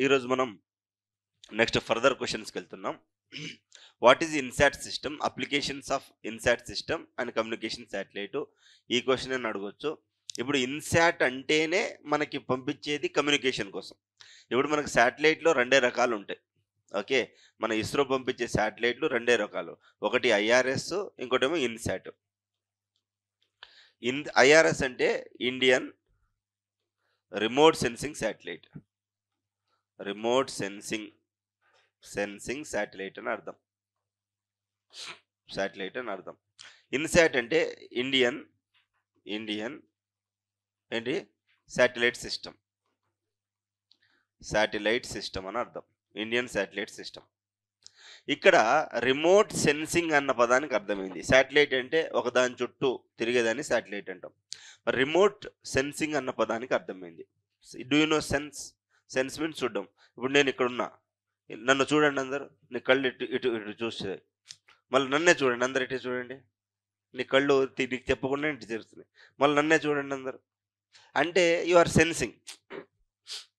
ఈరోజు మనం next further క్వశ్చన్స్కి వెళ్తున్నాం. What is INSAT system, applications of INSAT system and communication satellite. ఈ క్వశ్చన్ అని అడగొచ్చు. ఇప్పుడు ఇన్సాట్ అంటేనే మనకి పంపించేది కమ్యూనికేషన్ కోసం. ఇప్పుడు మనకి శాటిలైట్లో రెండే రకాలు ఉంటాయి. ఓకే, మన ఇస్రో పంపించే శాటిలైట్లు రెండే రకాలు. ఒకటి ఐఆర్ఎస్, ఇంకోటేమో ఇన్సాట్. ఐఆర్ఎస్ అంటే Indian remote sensing satellite. Remote sensing satellite అని అర్థం. శాటిలైట్ అని అర్థం. ఇన్సాట్ అంటే ఇండియన్ ఏంటి శాటిలైట్ సిస్టమ్. శాటిలైట్ సిస్టమ్ అని అర్థం. Indian satellite system. ఇక్కడ రిమోట్ సెన్సింగ్ అన్న పదానికి అర్థమైంది. శాటిలైట్ అంటే ఒకదాని చుట్టూ తిరిగేదాన్ని శాటిలైట్ అంటాం. రిమోట్ సెన్సింగ్ అన్న పదానికి అర్థమైంది. Do you know sense? Sense means చూడడం. ఇప్పుడు నేను ఇక్కడ ఉన్నా, నన్ను చూడండి అందరు. నీ కళ్ళు ఇటు ఇటు ఇటు చూస్తే, మళ్ళీ నన్నే చూడండి అందరు. ఇటే చూడండి. నీ కళ్ళు నీకు చెప్పకుండా ఇంటి తెరుస్తున్నాయి. మళ్ళీ నన్నే చూడండి అందరు. అంటే యు ఆర్ సెన్సింగ్.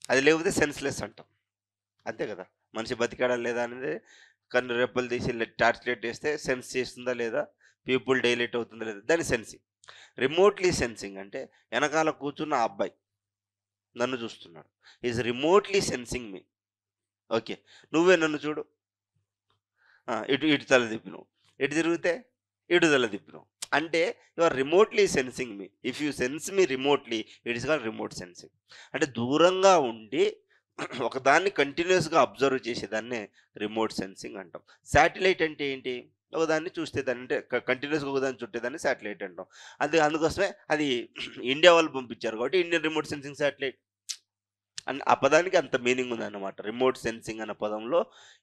అది లేకపోతే సెన్స్లెస్ అంటాం. అంతే కదా, మనిషి బతికాడా లేదా అనేది కన్ను రెప్పలు తీసి టార్చ్ లైట్ వేస్తే సెన్స్ చేస్తుందా లేదా, పీపుల్ డైలైట్ అవుతుందా లేదా, దాని సెన్సింగ్. రిమోట్లీ సెన్సింగ్ అంటే వెనకాల కూర్చున్న ఆ అబ్బాయి నన్ను చూస్తున్నాడు, is remotely sensing me. Okay, నువ్వే నన్ను చూడు. ఇటు ఇటు తల తిప్పినావు, ఇటు తిరిగితే ఇటు తల తిప్పినావు. అంటే you are remotely sensing me. If you sense me remotely, it is called remote sensing. అంటే దూరంగా ఉండి ఒకదాన్ని కంటిన్యూస్గా అబ్జర్వ్ చేసేదాన్నే రిమోట్ సెన్సింగ్ అంటాం. శాటిలైట్ అంటే ఏంటి? ఒకదాన్ని చూస్తే దాన్ని, అంటే కంటిన్యూస్గా ఒకదాన్ని చుట్టేదాన్ని శాటిలైట్ అంటాం. అందుకోసమే అది ఇండియా వాళ్ళు పంపించారు కాబట్టి ఇండియన్ రిమోట్ సెన్సింగ్ శాటిలైట్ అని ఆ పదానికి అంత మీనింగ్ ఉందన్నమాట. రిమోట్ సెన్సింగ్ అన్న పదంలో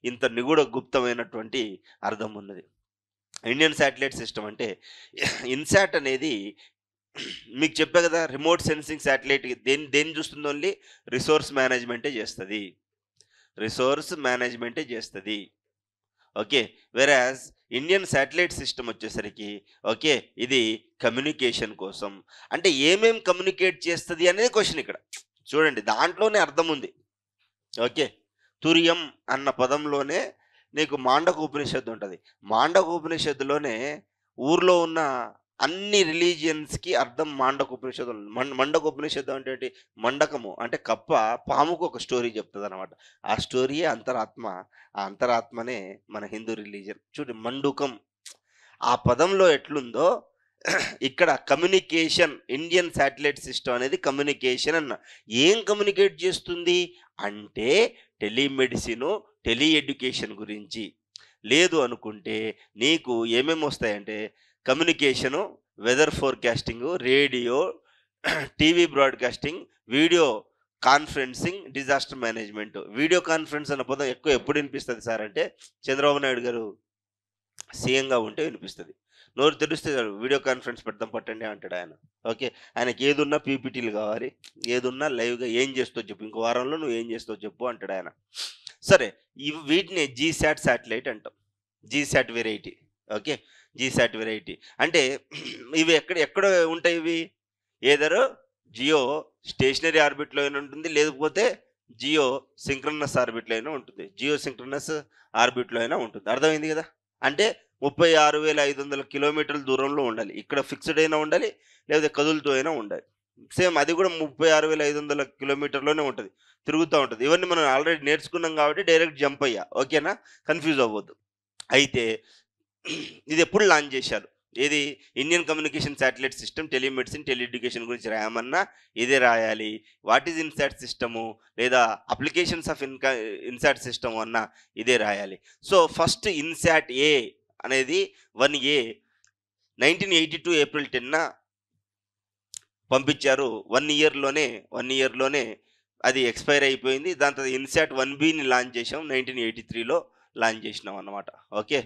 ఇంత నిగూఢ గుప్తమైనటువంటి అర్థం ఉన్నది. ఇండియన్ శాటిలైట్ సిస్టమ్ అంటే ఇన్సాట్ అనేది మీకు చెప్పా కదా, రిమోట్ సెన్సింగ్ శాటిలైట్ దేన్ని చూస్తుంది? ఓన్లీ రిసోర్స్ మేనేజ్మెంటే చేస్తుంది. రిసోర్స్ మేనేజ్మెంటే చేస్తుంది. ఓకే, వెరాజ్ ఇండియన్ శాటిలైట్ సిస్టమ్ వచ్చేసరికి ఓకే, ఇది కమ్యూనికేషన్ కోసం. అంటే ఏమేం కమ్యూనికేట్ చేస్తుంది అనేది క్వశ్చన్ ఇక్కడ. చూడండి, దాంట్లోనే అర్థం ఉంది. ఓకే, తురియం అన్న పదంలోనే నీకు మాండక ఉపనిషత్తు ఉంటుంది. మాండక ఉపనిషత్తులోనే ఊర్లో ఉన్న అన్ని రిలీజియన్స్కి అర్థం మాండక ఉపనిషత్తు. మండక ఉపనిషత్తు అంటే ఏంటి? మండకము అంటే కప్ప, పాముకు ఒక స్టోరీ చెప్తుంది అనమాట. ఆ స్టోరీయే అంతరాత్మ. ఆ అంతరాత్మనే మన హిందూ రిలీజియన్. చూడు, మండుకం ఆ పదంలో ఎట్లుందో ఇక్కడ కమ్యూనికేషన్. ఇండియన్ శాటిలైట్ సిస్టమ్ అనేది కమ్యూనికేషన్ అన్న. ఏం కమ్యూనికేట్ చేస్తుంది అంటే టెలిమెడిసిన్, టెలిఎడ్యుకేషన్ గురించి. లేదు అనుకుంటే నీకు ఏమేమి వస్తాయంటే communication, weather forecasting, radio, TV broadcasting, video conferencing, disaster management. Video conference అన్న పదం ఎప్పుడు వినిపిస్తుంది సార్ అంటే చంద్రబాబు నాయుడు గారు సీఎంగా ఉంటే వినిపిస్తుంది. నోరు తెరిస్తే వీడియో కాన్ఫరెన్స్ పెడతాం పట్టండి అంటాడు ఆయన. ఓకే, ఆయనకి ఏదున్నా పీపీటీలు కావాలి, ఏదున్నా లైవ్గా ఏం చేస్తావు చెప్పు, ఇంకో వారంలో నువ్వు ఏం చేస్తావు చెప్పు అంటాడు ఆయన. సరే, వీటిని జీశాట్ శాటిలైట్ అంటాం. GSAT variety. Okay, GSAT variety అంటే ఇవి ఎక్కడ ఉంటాయి? ఇవి ఏదరో జియో స్టేషనరీ ఆర్బిట్లో అయినా ఉంటుంది, లేకపోతే జియో సింక్రనస్ ఆర్బిట్లో అయినా ఉంటుంది. జియో సింక్రనస్ ఆర్బిట్లో అయినా ఉంటుంది. అర్థమైంది కదా? అంటే 36,500 కిలోమీటర్ల దూరంలో ఉండాలి. ఇక్కడ ఫిక్స్డ్ అయినా ఉండాలి, లేదా కదులుతూ అయినా ఉండాలి. సేమ్ అది కూడా 36,500 కిలోమీటర్లోనే ఉంటుంది, తిరుగుతూ ఉంటుంది. ఇవన్నీ మనం ఆల్రెడీ నేర్చుకున్నాం కాబట్టి డైరెక్ట్ జంప్ అయ్యా. ఓకేనా, కన్ఫ్యూజ్ అవ్వద్దు. అయితే ఇది ఎప్పుడు లాంచ్ చేశారు? ఏది? Indian communication satellite system, telemedicine, teleeducation గురించి రాయమన్నా ఇదే రాయాలి. వాట్ ఈజ్ ఇన్సాట్ సిస్టము లేదా అప్లికేషన్స్ ఆఫ్ ఇన్సాట్ సిస్టమ్ అన్నా ఇదే రాయాలి. సో ఫస్ట్ ఇన్సాట్ ఏ అనేది 1A 1982 ఏప్రిల్ 10న పంపించారు. 1 ఇయర్లోనే అది ఎక్స్పైర్ అయిపోయింది. దాని తర్వాత ఇన్సాట్ 1Bని లాంచ్ చేసాం. 1983లో లాంచ్ చేసినాం అన్నమాట. ఓకే,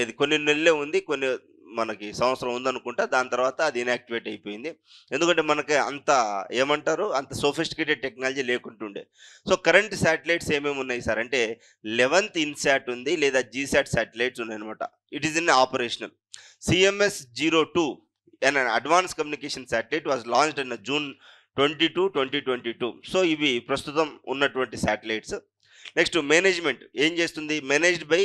ఇది కొన్ని నెలలే ఉంది, కొన్ని మనకి సంవత్సరం ఉందనుకుంటా. దాని తర్వాత అది ఇన్యాక్టివేట్ అయిపోయింది. ఎందుకంటే మనకి అంత ఏమంటారు, అంత సోఫిస్టికేటెడ్ టెక్నాలజీ లేకుంటుండే. సో కరెంట్ శాటిలైట్స్ ఏమేమి ఉన్నాయి సార్ అంటే 11th ఇన్సాట్ ఉంది, లేదా జీసాట్ శాటిలైట్స్ ఉన్నాయన్నమాట. It is in operational. CMS-02 an advanced communication satellite was launched in June 2022. So ఇవి ప్రస్తుతం ఉన్నటువంటి శాటిలైట్స్. నెక్స్ట్ మేనేజ్మెంట్ ఏం చేస్తుంది? Managed by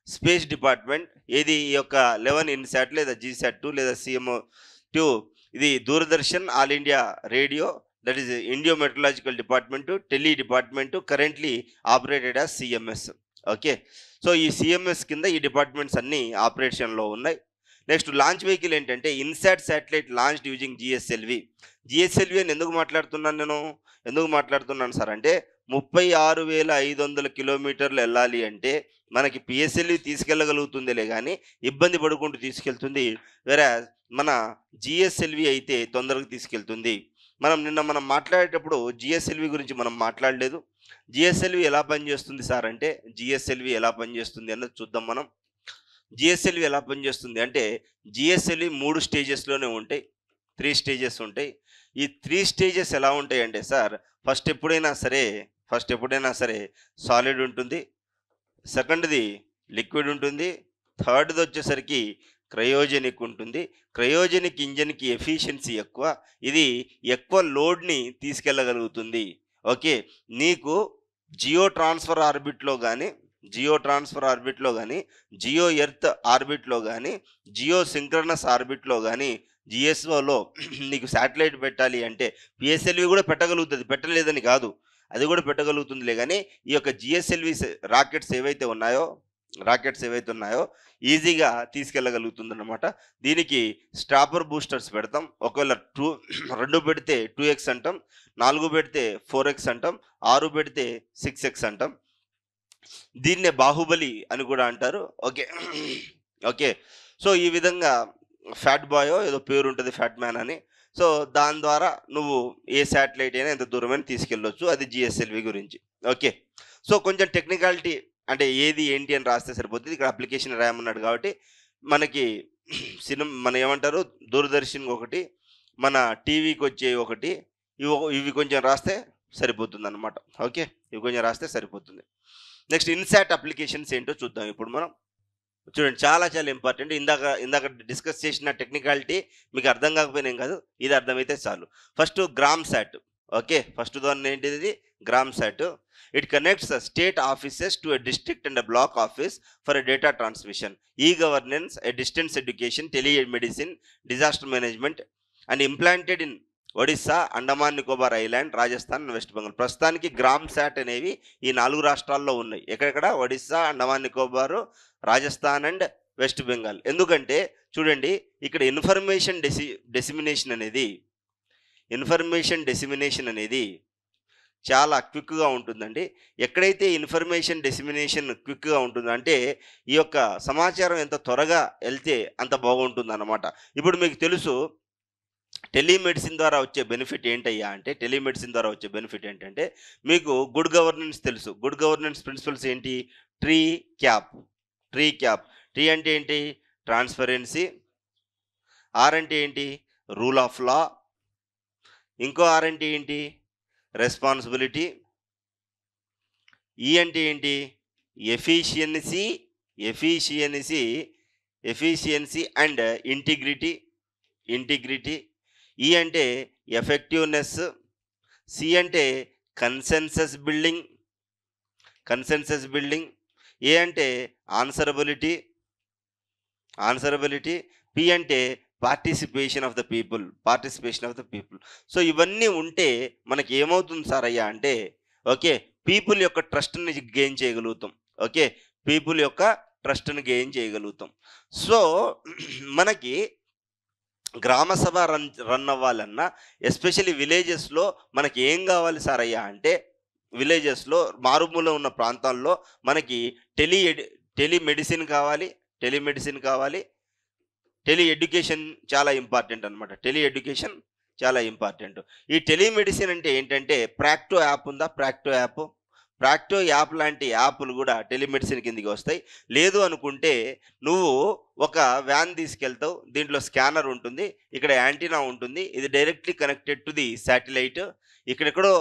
space department. ఏది ఈ యొక్క 11 ఇన్సాట్ లేదా జీసాట్ 2 లేదా CMO2. ఇది Doordarshan, all India radio, that is India meteorological department, tele department, currently operated as CMS. Okay, so ఈ CMS కింద ఈ డిపార్ట్మెంట్స్ అన్నీ ఆపరేషన్లో ఉన్నాయి. నెక్స్ట్ లాంచ్ వెహికల్ ఏంటంటే INSAT satellite launched using GSLV. GSLV అని ఎందుకు మాట్లాడుతున్నాను సార్ అంటే 36,500 కిలోమీటర్లు వెళ్ళాలి అంటే మనకి PSLV తీసుకెళ్ళగలుగుతుందిలే కానీ ఇబ్బంది పడుకుంటూ తీసుకెళ్తుంది. వేరే మన GSLV అయితే తొందరగా తీసుకెళ్తుంది. మనం మాట్లాడేటప్పుడు GSLV గురించి మనం మాట్లాడలేదు. GSLV ఎలా పనిచేస్తుంది సార్ అంటే GSLV ఎలా పనిచేస్తుంది అన్నది చూద్దాం మనం. GSLV ఎలా పనిచేస్తుంది అంటే GSLV 3 స్టేజెస్లోనే ఉంటాయి. 3 స్టేజెస్ ఉంటాయి. ఈ 3 స్టేజెస్ ఎలా ఉంటాయి అంటే సార్ ఫస్ట్ ఎప్పుడైనా సరే సాలిడ్ ఉంటుంది, సెకండ్ది లిక్విడ్ ఉంటుంది, థర్డ్ది వచ్చేసరికి క్రయోజెనిక్ ఉంటుంది. క్రయోజెనిక్ ఇంజన్కి ఎఫిషియన్సీ ఎక్కువ, ఇది ఎక్కువ లోడ్ని తీసుకెళ్ళగలుగుతుంది. ఓకే, నీకు జియో ట్రాన్స్ఫర్ ఆర్బిట్లో కానీ, జియో ఎర్త్ ఆర్బిట్లో కానీ, జియో సింక్రనస్ ఆర్బిట్లో కానీ, GSOలో నీకు శాటిలైట్ పెట్టాలి అంటే PSLV కూడా పెట్టగలుగుతుంది, పెట్టలేదని కాదు, అది కూడా పెట్టగలుగుతుందిలే. కానీ ఈ యొక్క GSLV రాకెట్స్ ఏవైతే ఉన్నాయో ఈజీగా తీసుకెళ్ళగలుగుతుందన్నమాట. దీనికి స్ట్రాపర్ బూస్టర్స్ పెడతాం. ఒకవేళ 2 పెడితే 2x అంటాం, 4 పెడితే 4x అంటాం, 6 పెడితే 6x అంటాం. దీన్నే బాహుబలి అని కూడా అంటారు. ఓకే, సో ఈ విధంగా ఫ్యాట్ బాయో ఏదో పేరు ఉంటుంది, ఫ్యాట్ మ్యాన్ అని. సో దాని ద్వారా నువ్వు ఏ శాటిలైట్ అయినా ఎంత దూరమైనా తీసుకెళ్ళొచ్చు. అది GSLV గురించి. ఓకే, సో కొంచెం టెక్నికాలిటీ అంటే ఏది ఏంటి అని రాస్తే సరిపోతుంది. ఇక్కడ అప్లికేషన్ రాయమన్నాడు కాబట్టి మనకి మన ఏమంటారు దూరదర్శన్ ఒకటి, మన టీవీకి వచ్చే ఒకటి, ఇవి కొంచెం రాస్తే సరిపోతుంది అన్నమాట. ఓకే, ఇవి కొంచెం రాస్తే సరిపోతుంది. నెక్స్ట్ ఇన్సాట్ అప్లికేషన్స్ ఏంటో చూద్దాం ఇప్పుడు మనం. చూడండి, చాలా ఇంపార్టెంట్. ఇందాక డిస్కస్ చేసిన టెక్నికాలిటీ మీకు అర్థం కాకపోయినా ఏం కాదు, ఇది అర్థమైతే చాలు. First gram SAT. Okay, first దాన్ని ఏంటిది gram SAT. It connects state offices to a district and a black office for a data transmission, governance, a distance education, telemedicine, disaster management and implanted in Odisha, Andaman Nicobar island, Rajasthan, west Bengal. ప్రస్తుతానికి gram SAT అనేవి ఈ 4 రాష్ట్రాల్లో ఉన్నాయి. ఎక్కడెక్కడ? Odisha, Andaman Nicobar, Rajasthan and west Bengal. ఎందుకంటే చూడండి, ఇక్కడ information డెసిమినేషన్ అనేది చాలా క్విక్గా ఉంటుందండి. ఎక్కడైతే ఇన్ఫర్మేషన్ డెసిమినేషన్ క్విక్గా ఉంటుందో అంటే ఈ యొక్క సమాచారం ఎంత త్వరగా వెళ్తే అంత బాగుంటుంది అన్నమాట. ఇప్పుడు మీకు తెలుసు టెలిమెడిసిన్ ద్వారా వచ్చే బెనిఫిట్ ఏంటంటే మీకు గుడ్ గవర్నెన్స్ తెలుసు. గుడ్ గవర్నెన్స్ ప్రిన్సిపల్స్ ఏంటి? Tree cap. టీ అంటే ఏంటి? ట్రాన్స్పరెన్సీ. ఆర్ అంటే ఏంటి? Rule of law. ఇంకో ఆర్ అంటే ఏంటి? రెస్పాన్సిబిలిటీ. ఈ అంటే ఏంటి? Efficiency and integrity. ఈ అంటే ఎఫెక్టివ్నెస్. సి అంటే కన్సెన్సస్ బిల్డింగ్. ఏ అంటే ఆన్సరబిలిటీ. పి అంటే participation of the people. So ఇవన్నీ ఉంటే మనకి ఏమవుతుంది సార్ అయ్యా అంటే ఓకే, పీపుల్ యొక్క ట్రస్ట్ని గెయిన్ చేయగలుగుతాం. సో మనకి గ్రామసభ రన్ అవ్వాలన్నా ఎస్పెషల్లీ విలేజెస్లో మనకి ఏం కావాలి సార్ అయ్యా అంటే విలేజెస్లో మారుమూల ఉన్న ప్రాంతాల్లో మనకి టెలిమెడిసిన్ కావాలి. టెలి ఎడ్యుకేషన్ చాలా ఇంపార్టెంట్ అనమాట. ఈ టెలిమెడిసిన్ అంటే ఏంటంటే ప్రాక్టో యాప్ ఉందా? ప్రాక్టో యాప్ లాంటి యాప్లు కూడా టెలిమెడిసిన్ కిందకి వస్తాయి. లేదు అనుకుంటే నువ్వు ఒక వ్యాన్ తీసుకెళ్తావు, దీంట్లో స్కానర్ ఉంటుంది, ఇక్కడ యాంటీనా ఉంటుంది, ఇది directly connected to the satellite. ఇక్కడెక్కడో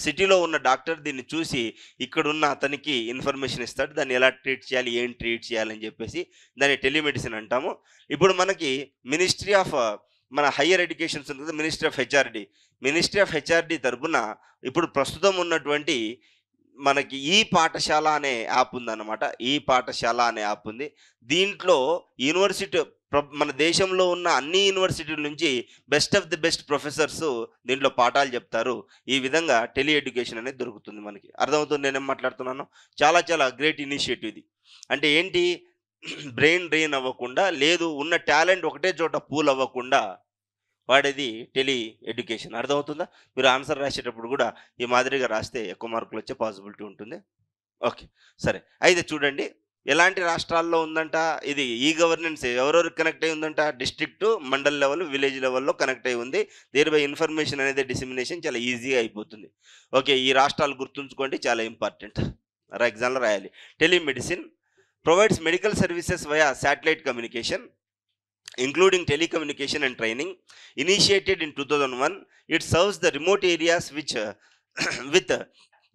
సిటీలో ఉన్న డాక్టర్ దీన్ని చూసి ఇక్కడున్న అతనికి ఇన్ఫర్మేషన్ ఇస్తాడు, దాన్ని ఎలా ట్రీట్ చేయాలి, ఏం ట్రీట్ చేయాలని చెప్పేసి దాన్ని టెలిమెడిసిన్ అంటాము. ఇప్పుడు మనకి మినిస్ట్రీ ఆఫ్ మన హయ్యర్ ఎడ్యుకేషన్స్ ఉంది కదా, మినిస్ట్రీ ఆఫ్ హెచ్ఆర్డి తరపున ఇప్పుడు ప్రస్తుతం ఉన్నటువంటి మనకి ఈ పాఠశాల అనే యాప్ ఉందన్నమాట. ఈ పాఠశాల అనే యాప్ ఉంది. దీంట్లో యూనివర్సిటీ మన దేశంలో ఉన్న అన్ని యూనివర్సిటీల నుంచి best of the best professors దీంట్లో పాఠాలు చెప్తారు. ఈ విధంగా టెలి ఎడ్యుకేషన్ అనేది దొరుకుతుంది మనకి. అర్థమవుతుంది నేనేం మాట్లాడుతున్నాను? చాలా చాలా గ్రేట్ ఇనిషియేటివ్ ఇది. అంటే ఏంటి, బ్రెయిన్ డ్రెయిన్ అవ్వకుండా, లేదు ఉన్న టాలెంట్ ఒకటే చోట పూల్ అవ్వకుండా వాడేది టెలి ఎడ్యుకేషన్. అర్థమవుతుందా? మీరు ఆన్సర్ రాసేటప్పుడు కూడా ఈ మాదిరిగా రాస్తే ఎక్కువ మార్కులు వచ్చే పాసిబిలిటీ ఉంటుంది. ఓకే, సరే. అయితే చూడండి, ఎలాంటి రాష్ట్రాల్లో ఉందంట ఇది. ఈ గవర్నెన్స్ ఎవరెవరికి కనెక్ట్ అయి ఉందంట? డిస్ట్రిక్ట్, మండల్ లెవెల్, విలేజ్ లెవెల్లో కనెక్ట్ అయి ఉంది. దేర్ బై ఇన్ఫర్మేషన్ అనేది డిసిమినేషన్ చాలా ఈజీగా అయిపోతుంది. ఓకే, ఈ రాష్ట్రాలు గుర్తుంచుకోండి, చాలా ఇంపార్టెంట్. ఎగ్జామ్లో రాయాలి. Telemedicine provides medical services via satellite communication including telecommunication and training. Initiated in 2001, it serves the remote areas which with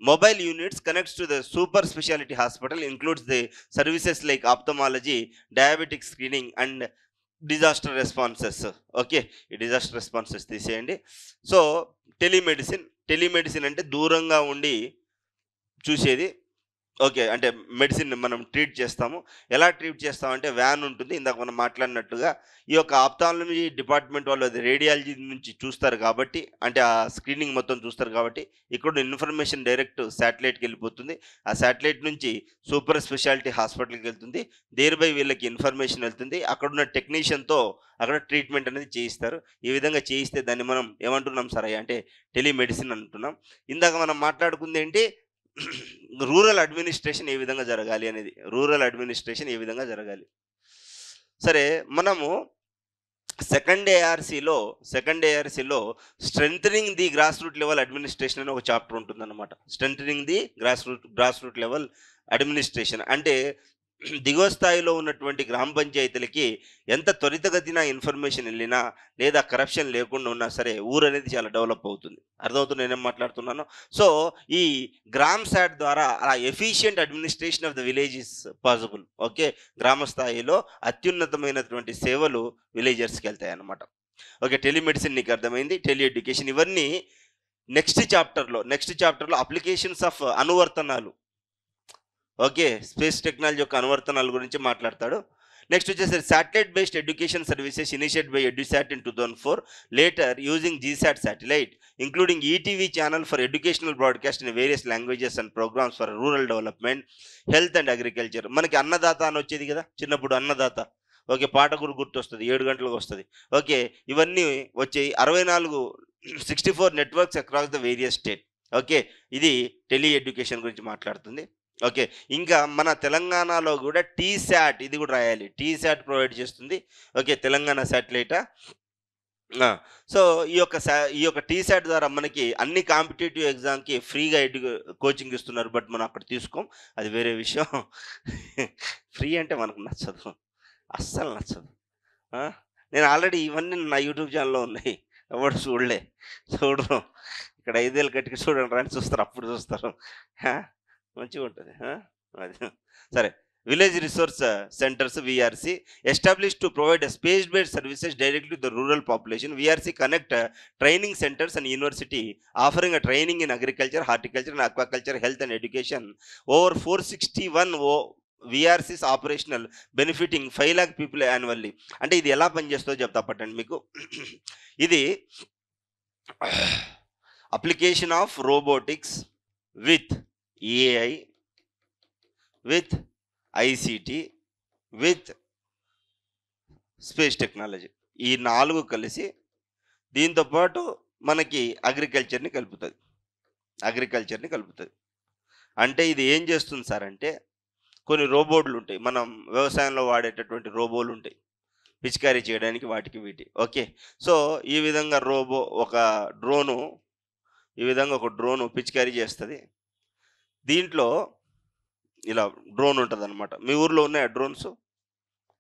mobile units, connects to the super specialty hospital, includes the services like ophthalmology, diabetic screening and disaster responses. Okay, disaster responses తీసేయండి. So telemedicine అంటే దూరంగా ఉండి చూసేది. Okay, అంటే medicine మనం treat చేస్తాము. ఎలా treat చేస్తామంటే వ్యాన్ ఉంటుంది, ఇందాక మనం మాట్లాడినట్టుగా. ఈ యొక్క ఆప్థాలజీ డిపార్ట్మెంట్ వాళ్ళు అది రేడియాలజీ నుంచి చూస్తారు కాబట్టి, అంటే ఆ స్క్రీనింగ్ మొత్తం చూస్తారు కాబట్టి, ఇక్కడ ఇన్ఫర్మేషన్ డైరెక్ట్ శాటిలైట్కి వెళ్ళిపోతుంది. ఆ శాటిలైట్ నుంచి సూపర్ స్పెషాలిటీ హాస్పిటల్కి వెళ్తుంది. దేర్ బై వీళ్ళకి ఇన్ఫర్మేషన్ వెళ్తుంది. అక్కడున్న టెక్నీషియన్తో అక్కడ ట్రీట్మెంట్ అనేది చేయిస్తారు. ఈ విధంగా చేయిస్తే దాన్ని మనం ఏమంటున్నాం సరే అంటే టెలిమెడిసిన్ అంటున్నాం. ఇందాక మనం మాట్లాడుకుంది ఏంటి, రూరల్ అడ్మినిస్ట్రేషన్ ఏ విధంగా జరగాలి అనేది. రూరల్ అడ్మినిస్ట్రేషన్ ఏ విధంగా జరగాలి. సరే, మనము సెకండ్ ఏఆర్సీలో strengthening the grass root level administration అని ఒక చాప్టర్ ఉంటుందన్నమాట. Strengthening the grass root level administration అంటే దిగువ స్థాయిలో ఉన్నటువంటి గ్రామ పంచాయతీలకి ఎంత త్వరితగతిన ఇన్ఫర్మేషన్ వెళ్ళినా, లేదా కరప్షన్ లేకుండా ఉన్నా సరే ఊరు అనేది చాలా డెవలప్ అవుతుంది. అర్థమవుతుంది నేనేం మాట్లాడుతున్నాను? సో ఈ గ్రామ్ శాట్ ద్వారా ఆ efficient administration of the village is possible. Okay, గ్రామ స్థాయిలో అత్యున్నతమైనటువంటి సేవలు విలేజర్స్కి వెళ్తాయి అన్నమాట. ఓకే, టెలిమెడిసిన్ నీకు అర్థమైంది, టెలి ఎడ్యుకేషన్ ఇవన్నీ నెక్స్ట్ చాప్టర్లో అప్లికేషన్స్ ఆఫ్ అనువర్తనాలు. ఓకే, స్పేస్ టెక్నాలజీ యొక్క అనువర్తనాల గురించి మాట్లాడతాడు. నెక్స్ట్ వచ్చేసరి satellite based education services initiate by EDUSAT in 2004, later using GSAT satellite including ETV channel for educational broadcast in various languages and programmes for rural development, health and agriculture. మనకి అన్నదాత అని వచ్చేది కదా చిన్నప్పుడు, అన్నదాత. ఓకే, పాట గుర్తొస్తుంది, 7 గంటలకు వస్తుంది. ఓకే, ఇవన్నీ వచ్చాయి. 64 networks across the various state. Okay, ఇది టెలి ఎడ్యుకేషన్ గురించి మాట్లాడుతుంది. ఓకే, ఇంకా మన తెలంగాణలో కూడా టీశాట్, ఇది కూడా రాయాలి, టీశాట్ ప్రొవైడ్ చేస్తుంది. ఓకే, తెలంగాణ శాటిలైటా. సో ఈ యొక్క టీశాట్ ద్వారా మనకి అన్ని కాంపిటేటివ్ ఎగ్జామ్కి ఫ్రీగా కోచింగ్ ఇస్తున్నారు. బట్ మనం అక్కడ తీసుకోం, అది వేరే విషయం. ఫ్రీ అంటే మనకు నచ్చదు, అస్సలు నచ్చదు. నేను ఆల్రెడీ ఇవన్నీ నా యూట్యూబ్ ఛానల్లో ఉన్నాయి, ఎవరు చూడరు. ఇక్కడ 5 వేలు కట్టుకు చూడండి రాని చూస్తారు, అప్పుడు చూస్తారు. మంచిగా ఉంటుంది అది. సరే, village resource centres VRC establish to provide space based services directly to the rural population. VRC connect training centres and university offering a training in agriculture, horticulture and aquaculture, health and education. Over 461 VRCs operational, benefiting 5 lakh people annually. అంటే ఇది ఎలా పనిచేస్తుందో చెప్తా పట్టండి మీకు. ఇది application of robotics with AI, with ICT, with space technology, ఈ 4 కలిసి దీంతోపాటు మనకి అగ్రికల్చర్ని కలుపుతుంది. అంటే ఇది ఏం చేస్తుంది సార్ అంటే, కొన్ని రోబోట్లు ఉంటాయి, మనం వ్యవసాయంలో వాడేటటువంటి రోబోలు ఉంటాయి పిచికారీ చేయడానికి, వాటికి వీటి. ఓకే, సో ఈ విధంగా ఒక డ్రోను పిచికారీ చేస్తుంది. దీంట్లో ఇలా డ్రోన్ ఉంటుంది అనమాట. మీ ఊర్లో ఉన్నాయా డ్రోన్స్?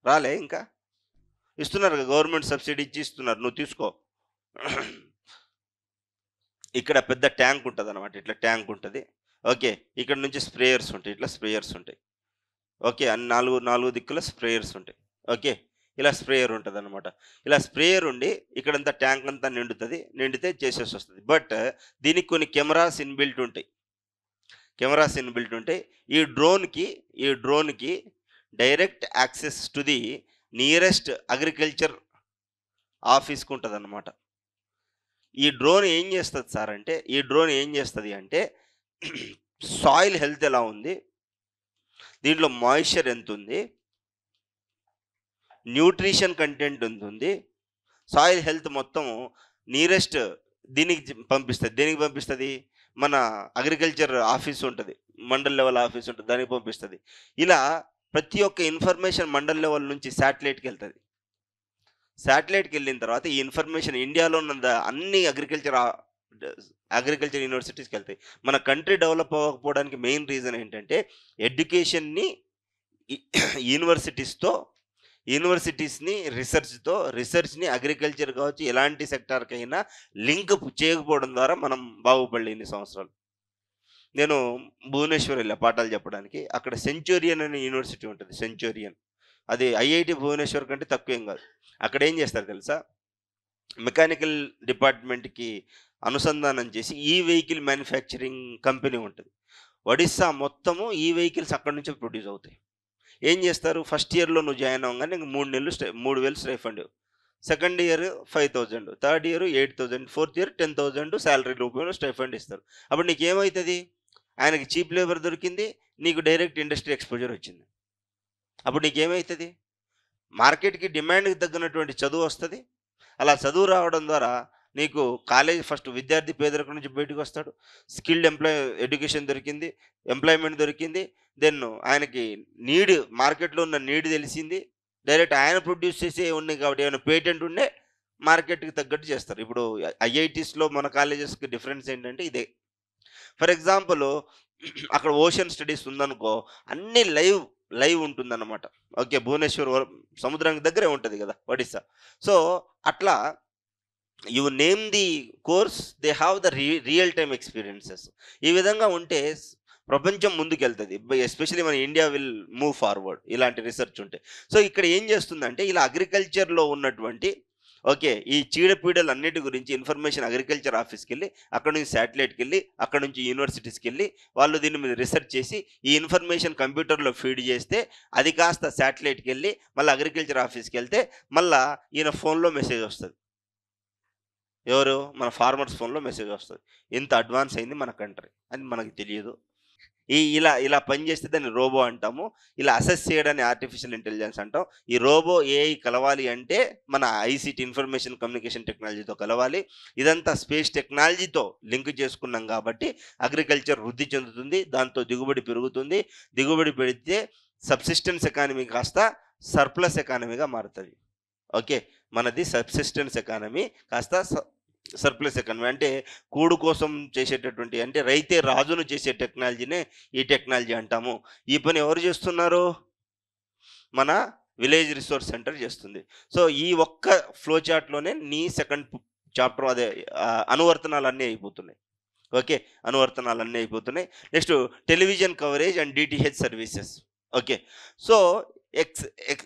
రాలే ఇంకా, ఇస్తున్నారు కదా గవర్నమెంట్, సబ్సిడీ ఇచ్చి ఇస్తున్నారు, నువ్వు తీసుకో. ఇక్కడ పెద్ద ట్యాంక్ ఉంటుంది అనమాట, ఇట్లా ట్యాంక్ ఉంటుంది. ఓకే, ఇక్కడ నుంచి స్ప్రేయర్స్ ఉంటాయి, ఇట్లా స్ప్రేయర్స్ ఉంటాయి. ఓకే, అన్ని 4 దిక్కుల స్ప్రేయర్స్ ఉంటాయి. ఓకే, ఇలా స్ప్రేయర్ ఉంటదనమాట. ఇలా స్ప్రేయర్ ఉండి ఇక్కడంతా ట్యాంక్ అంతా నిండితే చేసేసొస్తది. బట్ దీనికి కొన్ని కెమెరాస్ ఇన్‌బిల్ట్ ఉంటాయి. ఈ డ్రోన్‌కి direct access to the nearest agriculture ఆఫీస్‌కి ఉంటదనమాట. ఈ డ్రోన్ ఏం చేస్తది అంటే సాయిల్ హెల్త్ ఎలా ఉంది? దీంట్లో మాయిశ్చర్ ఎంతుంది? న్యూట్రిషన్ కంటెంట్ ఎంతుంది? సాయిల్ హెల్త్ మొత్తము నియరెస్ట్ దీనికి పంపిస్తది. దేనికి పంపిస్తది? మన అగ్రికల్చర్ ఆఫీస్ ఉంటది. మండల్ లెవెల్ ఆఫీస్ ఉంటది. దానికి పంపిస్తది. ఇలా ప్రతి ఒక్క ఇన్ఫర్మేషన్ మండల్ లెవెల్ నుంచి శాటిలైట్‌కెళ్తది. శాటిలైట్‌కెళ్ళిన తర్వాత ఈ ఇన్ఫర్మేషన్ ఇండియాలో ఉన్న అన్ని అగ్రికల్చర్ యూనివర్సిటీస్‌కెళ్తాయి. మన కంట్రీ డెవలప్ అవ్వకపోవడానికి మెయిన్ రీజన్ ఏంటంటే ఎడ్యుకేషన్‌ని యూనివర్సిటీస్‌ని రిసర్చ్‌ని అగ్రికల్చర్ కావచ్చు, ఎలాంటి సెక్టార్‌కైనా లింక్ చేయకపోవడం ద్వారా మనం బాగుపడలే ఇన్ని సంవత్సరాలు. నేను భువనేశ్వర్ వెళ్ళా పాఠాలు చెప్పడానికి. అక్కడ సెంచూరియన్ అనే యూనివర్సిటీ ఉంటది. సెంచూరియన్. అది ఐఐటీ భువనేశ్వర్ కంటే తక్కువేం కాదు. అక్కడ ఏం చేస్తారు తెలుసా? మెకానికల్ డిపార్ట్మెంట్‌కి అనుసంధానం చేసి ఈ వెహికల్ మ్యానుఫ్యాక్చరింగ్ కంపెనీ ఉంటది. ఒడిస్సా మొత్తము ఈ వెహికల్స్ అక్కడి నుంచే ప్రొడ్యూస్ అవుతాయి. ఏం చేస్తారు? ఫస్ట్ ఇయర్‌లో నువ్వు జాయిన్ అవ్వంగానే నీకు 3 నెలలు 3000 stipend. Second year 5000, third year 8000, fourth year 10,000 salary రూపంలో స్టైఫండ్ ఇస్తారు. అప్పుడు నీకేమైతది? ఆయనకి చీప్ లేబర్ దొరికింది. నీకు డైరెక్ట్ ఇండస్ట్రీ ఎక్స్‌పోజర్ వచ్చింది. అప్పుడు నీకేమైతది? మార్కెట్‌కి డిమాండ్‌కి తగ్గినటువంటి చదువు వస్తది. అలా చదువు రావడం ద్వారా నీకు ఫస్ట్ విద్యార్థి పేదరికం నుంచి బయటకొస్తాడు. స్కిల్డ్ ఎడ్యుకేషన్ దొరికింది. ఎంప్లాయ్‌మెంట్ దొరికింది. దెన్ ఆయనకి మార్కెట్‌లో ఉన్న నీడ్ తెలిసింది. డైరెక్ట్ ఆయన ప్రొడ్యూస్ చేసేవి ఉన్నాయి కాబట్టి ఏమైనా పేటెంట్ ఉండే మార్కెట్‌కి తగ్గట్టు చేస్తారు. ఇప్పుడు ఐఐటీస్‌లో మన కాలేజెస్‌కి డిఫరెన్స్ ఏంటంటే ఇదే. ఫర్ ఎగ్జాంపుల్ అక్కడ ఓషన్ స్టడీస్ ఉందనుకో, అన్నీ లైవ్ ఉంటుందన్నమాట. ఓకే. భువనేశ్వర్ సముద్రానికి దగ్గరే ఉంటది కదా ఒడిస్సా. సో, అట్లా you name the course, they have the real time experiences. ఈ విధంగా ఉంటే ప్రపంచం ముందుకెళ్తది. ఎస్పెషల్లీ మన ఇండియా విల్ మూవ్ ఫార్వర్డ్ ఇలాంటి రిసర్చ్ ఉంటే. సో, ఇక్కడ ఏం చేస్తుందంటే ఇలా అగ్రికల్చర్‌లో ఉన్నటువంటి ఈ చీడపీడలన్నిటి గురించి ఇన్ఫర్మేషన్ అగ్రికల్చర్ ఆఫీస్‌కెళ్ళి, అక్కడి నుంచి శాటిలైట్‌కెళ్ళి, అక్కడి నుంచి యూనివర్సిటీస్‌కెళ్ళి వాళ్ళు దీని మీద రిసర్చ్ చేసి, ఈ ఇన్ఫర్మేషన్ కంప్యూటర్‌లో ఫీడ్ చేస్తే, అది కాస్త శాటిలైట్‌కెళ్ళి, మళ్ళీ అగ్రికల్చర్ ఆఫీస్‌కెళ్తే, మళ్ళా ఈయన ఫోన్‌లో మెసేజ్ వస్తది. ఎవరు? మన ఫార్మర్స్ ఫోన్‌లో మెసేజ్ వస్తది. ఇంత అడ్వాన్స్ అయింది మన కంట్రీ అని మనకు తెలియదు. ఇలా పనిచేస్తే దాన్ని రోబో అంటాము. ఇలా అసెస్ చేయడాన్ని ఆర్టిఫిషియల్ ఇంటెలిజెన్స్ అంటాం. ఈ రోబో, ఏఐ కలవాలి అంటే మన ఐసీటీ ఇన్ఫర్మేషన్ కమ్యూనికేషన్ టెక్నాలజీతో కలవాలి. ఇదంతా స్పేస్ టెక్నాలజీతో లింక్ చేసుకున్నాం కాబట్టి అగ్రికల్చర్ వృద్ధి చెందుతుంది. దాంతో దిగుబడి పెరుగుతుంది. దిగుబడి పెడితే సబ్సిస్టెన్స్ ఎకానమీ కాస్త సర్ప్లస్ ఎకానమీగా మారుతది. ఓకే. మనది సబ్సిస్టెన్స్ ఎకానమీ కాస్త సర్ప్లస్ ఎకానమీ. అంటే కూడు కోసం చేసేటటువంటి, అంటే రైతే రాజును చేసే టెక్నాలజీనే ఈ టెక్నాలజీ అంటాము. ఈ పని ఎవరు చేస్తున్నారు? మన విలేజ్ రిసోర్స్ సెంటర్ చేస్తుంది. సో, ఈ ఒక్క ఫ్లో చార్ట్‌లోనే నీ సెకండ్ చాప్టర్ అనువర్తనాలన్నీ అయిపోతున్నాయి. ఓకే. అనువర్తనాలన్నీ అయిపోతున్నాయి. Next television coverage and DTH services. Okay. So,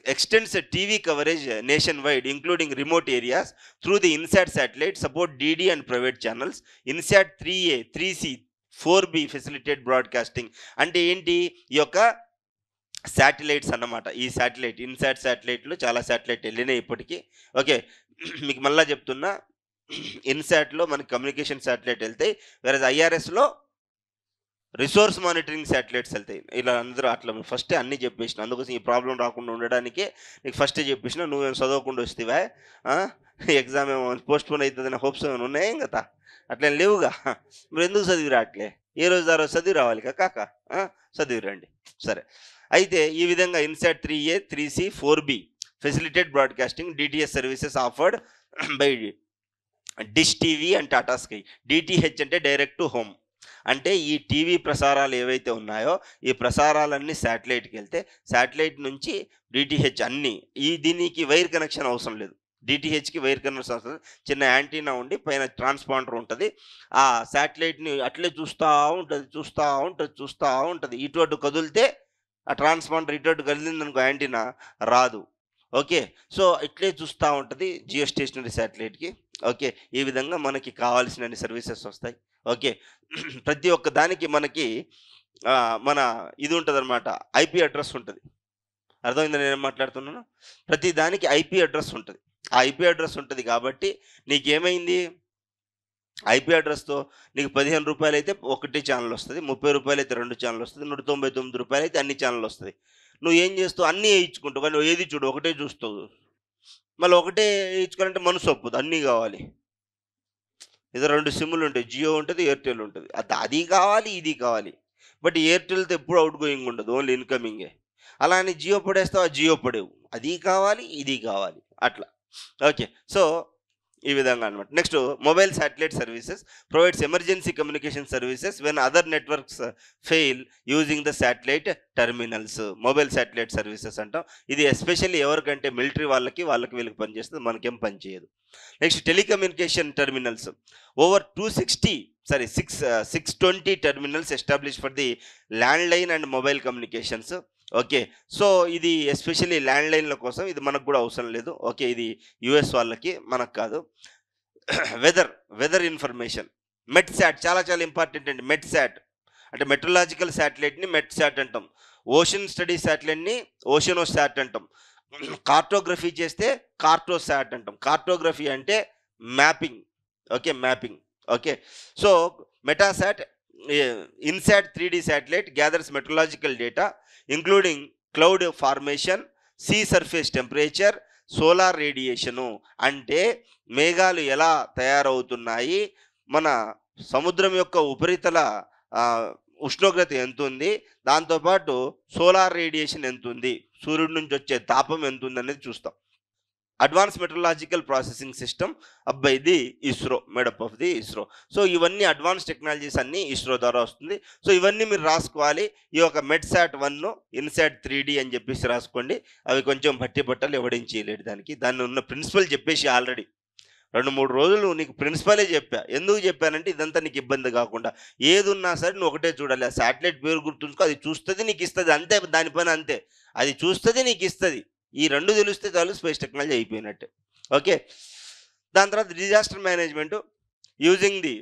extends TV coverage nationwide, including remote areas, through the INSAT satellite, support DD and private channels, INSAT 3A, 3C, 4B facilitate broadcasting. అంటే ఏంటి? ఈ యొక్క satellites అన్నమాట. ఈ ఇన్సాట్ శాటిలైట్లు చాలా satellite వెళ్ళినాయి ఇప్పటికీ. Okay. మీకు మళ్ళా చెప్తున్నా, ఇన్సాట్‌లో మనకి కమ్యూనికేషన్ శాటిలైట్ వెళ్తాయి. వేరేజ్ ఐఆర్ఎస్‌లో రిసోర్స్ మానిటరింగ్ శాటిలైట్స్ వెళ్తాయి. ఇలా అందరూ అట్లా ఫస్టే అన్నీ చెప్పేసిన. అందుకోసం ఈ ప్రాబ్లం రాకుండా ఉండడానికే నీకు ఫస్టే చెప్పేసిన. నువ్వేం చదవకుండా వస్తేవా? ఎగ్జామ్ ఏమో పోస్ట్‌పోన్ అవుతుందనే హోప్స్ ఏమైనా ఉన్నాయా ఇంకత? అట్లేం లేవుగా. మరి ఎందుకు చదివి రావట్లే? ఏ రోజు ఆ రోజు చదివి రావాలి కాక. చదివి రండి. సరే. అయితే ఈ విధంగా INSAT 3A, 3C, 4B facilitate broadcasting DTS services offered by dish TV and Tata sky. DTH అంటే డైరెక్ట్ టు హోమ్. అంటే ఈ టీవీ ప్రసారాలు ఏవైతే ఉన్నాయో, ఈ ప్రసారాలన్నీ శాటిలైట్‌కి వెళ్తే, శాటిలైట్ నుంచి డిటిహెచ్ అన్నీ. దీనికి వైర్ కనెక్షన్ అవసరం లేదు. డిటిహెచ్‌కి వైర్ కనెక్షన్ అవసరం లేదు. చిన్న యాంటీనా ఉండి పైన ట్రాన్స్పాండర్ ఉంటది. ఆ శాటిలైట్‌ని అట్లే చూస్తా ఉంటది. ఇటు అటు కదిలితే ఆ ట్రాన్స్పాండర్ ఇటు అటు కదిలిందనుకో యాంటీనా రాదు. ఓకే. సో, ఇట్లే చూస్తా ఉంటది జియో స్టేషనరీ శాటిలైట్‌కి. ఓకే. ఈ విధంగా మనకి కావాల్సినన్ని సర్వీసెస్ వస్తాయి. ఓకే. ప్రతి ఒక్క దానికి మనకి మన ఇది ఉంటదనమాట. ఐపీ అడ్రెస్ ఉంటది. అర్థమైందా నేనేం మాట్లాడుతున్నానో? ప్రతి దానికి ఐపీ అడ్రెస్ ఉంటది. ఆ ఐపీ అడ్రెస్ ఉంటది కాబట్టి నీకేమైంది? ఐపీ అడ్రెస్‌తో నీకు రూ. 15 అయితే ఒకటే ఛానెల్ వస్తది. రూ. 30 అయితే 2 ఛానెల్ వస్తది. రూ. 199 అయితే అన్ని ఛానెల్ వస్తది. నువ్వేం చేస్తావు? అన్నీ ఏయించుకుంటావు. కానీ నువ్వు ఏది చూడవు. ఒకటే చూస్తావు. మళ్ళీ ఒకటే ఏయించుకోవాలంటే మనసు ఒప్పదు. అన్నీ కావాలి. ఏదో 2 సిమ్‌లు ఉంటాయి. జియో ఉంటది, ఎయిర్‌టెల్ ఉంటది. అది కావాలి, ఇది కావాలి. బట్ ఎయిర్‌టెల్‌తో ఎప్పుడు ఔట్ గోయింగ్ ఉండదు. ఓన్లీ ఇన్‌కమింగే. అలా అని జియో పడేస్తావా? జియో పడేవు. అది కావాలి, ఇది కావాలి. అట్లా. ఓకే. సో, ఈ విధంగా అనమాట. Next mobile satellite services provides emergency communication services when other networks fail using the satellite terminals. Mobile satellite services అంటాం. ఇది ఎస్పెషల్లీ ఎవరికంటే మిలిటరీ వాళ్ళకి వీళ్ళకి పనిచేస్తుంది. మనకేం పని చేయదు. Next telecommunication terminals over 620 terminals establish for the landline and mobile communications. Okay. So, ఇది ఎస్పెషల్లీ ల్యాండ్‌లైన్‌ల కోసం. ఇది మనకు కూడా అవసరం లేదు. ఓకే. ఇది యూఎస్ వాళ్ళకి, మనకు కాదు. Weather information. మెట్‌శాట్ చాలా చాలా ఇంపార్టెంట్ అండి. మెట్‌శాట్ అంటే మెట్రలాజికల్ శాటిలైట్‌ని మెట్‌శాట్ అంటాం. ఓషన్ స్టడీ శాటిలైట్‌ని ఓషనోశాట్ అంటాం. కార్టోగ్రఫీ చేస్తే కార్టోశాట్ అంటాం. కార్టోగ్రఫీ అంటే mapping. Okay. Mapping. Okay. So, Metsat INSAT 3D satellite gathers meteorological data including cloud formation, sea surface temperature, solar radiation. అంటే మేఘాలు ఎలా తయారవుతున్నాయి, మన సముద్రం యొక్క ఉపరితల ఆహ్, ఉష్ణోగ్రత ఎంతుంది, దాంతోపాటు సోలార్ రేడియేషన్ ఎంతుంది, సూర్యుడి నుంచి వచ్చే తాపం ఎంతుందనేది చూస్తాం. Advance metrological processing system by the ISRO, made up of the ISRO. So, ఇవన్నీ అడ్వాన్స్ టెక్నాలజీస్ అన్నీ ఇస్రో ద్వారా వస్తుంది. సో, ఇవన్నీ మీరు రాసుకోవాలి. ఈ యొక్క మెట్‌శాట్ 1, ఇన్‌శాట్ 3D అని చెప్పేసి రాసుకోండి. అవి కొంచెం బట్టి బట్టలు ఎవడేం చేయలేడు దానికి. దాన్ని ఉన్న ప్రిన్సిపల్ చెప్పేసి ఆల్రెడీ 2, 3 రోజులు నీకు ప్రిన్సిపలే చెప్పా. ఎందుకు చెప్పానంటే ఇదంతా నీకు ఇబ్బంది కాకుండా. ఏదున్నా సరే నువ్వు ఒకటే చూడాలి. ఆ శాటిలైట్ పేరు గుర్తుంచుకో. అది చూస్తది, నీకు ఇస్తది. అంతే, దాని పని అంతే. అది చూస్తది, నీకు ఇస్తది. ఈ 2 తెలిస్తే చాలు, స్పేస్ టెక్నాలజీ అయిపోయినట్టే. ఓకే. దాని తర్వాత disaster management using the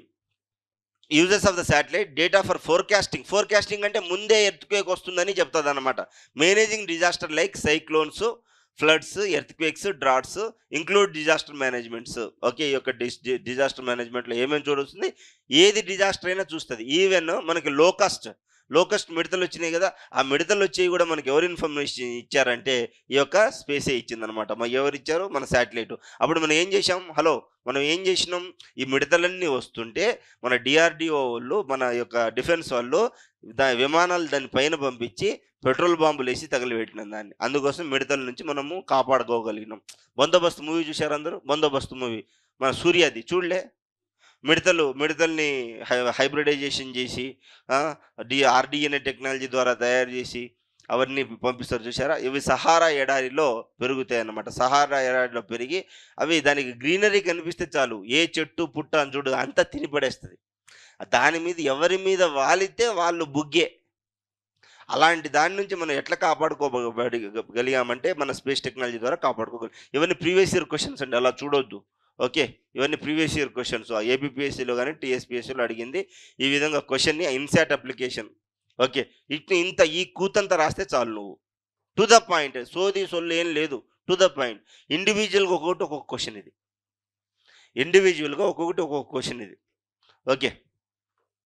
uses of the satellite data for forecasting. Forecasting అంటే ముందే ఎర్త్‌క్వేక్ వస్తుందని చెప్తదనమాట. Managing disaster like cyclones, floods, earthquakes, droughts include disaster managements. Okay. ఈ యొక్క డిజాస్టర్ మేనేజ్మెంట్‌లో ఏమేమి చూడొస్తుంది? ఏది డిజాస్టర్ అయినా చూస్తది. ఈవెన్ మనకి లోకస్ట్ మిడతలొచ్చినాయి గదా! ఆ మిడతలొచ్చేయి గూడా మనకి ఎవరు ఇన్ఫర్మేషన్ ఇచ్చారంటే, ఈ యొక్క స్పేసే ఇచ్చిందనమాట. ఎవరిచ్చారు? మన శాటిలైటు. అప్పుడు మనం ఏం జేశాం? మనం ఏం జేసినాం? ఈ మిడతలన్నీ వస్తుంటే, మన డీఆర్‌డీఓ వోళ్ళు, మన యొక్క డిఫెన్స్ వాళ్ళు విమానాలు దాని పైన పంపించి పెట్రోల్ బాంబులేసి తగలబెట్టినాం దాన్ని. అందుకోసం మిడతల నుంచి మనము కాపాడుకోగలిగినాం. 'బందోబస్తు' మూవీ చూసారా అందరూ? 'బందోబస్తు' మూవీ. మన సూర్యాది చూడలే? మిడతల్ని హైబ్రిడైజేషన్ చేసి ఆర్‌డీఎన్ఏ టెక్నాలజీ ద్వారా తయారు చేసి అవన్నీ పంపిస్తారు చూసారా? ఇవి సహారా ఎడారిలో పెరుగుతాయన్నమాట. సహారా ఎడారిలో పెరిగి అవి దానికి గ్రీనరీ కనిపిస్తే చాలు, ఏ చెట్టు పుట్ట అని చూడు అంతా తిని పడేస్తది. దాని మీద ఎవరి మీద వాలితే వాళ్ళు బుగ్గే. అలాంటి దాని నుంచి మనం ఎట్లా గలిగామంటే మన స్పేస్ టెక్నాలజీ ద్వారా కాపాడుకోగలం. ఇవన్నీ ప్రీవియస్ ఇయర్ క్వెషన్స్ అండి, అలా చూడొద్దు. ఓకే. ఇవన్నీ ప్రీవియస్ ఇయర్ క్వెషన్స్. ఏబీపీఎస్సీలో గాని, టీఎస్‌పీఎస్సీలో అడిగింది. ఈ విధంగా క్వెషన్‌ని ఇన్‌శాట్ అప్లికేషన్. ఓకే. ఈ కూతంతా రాస్తే చాలు నువ్వు. To the point. సోది సొల్లు ఏం లేదు. To the point. ఇండివిడ్యువల్‌గా ఒక్కొక్కటి ఒక్కొక్క క్వెషన్ ఇది. ఇండివిడ్యువల్‌గా ఒక్కొక్కటి ఒక్కొక్క క్వెషన్ ఇది. ఓకే.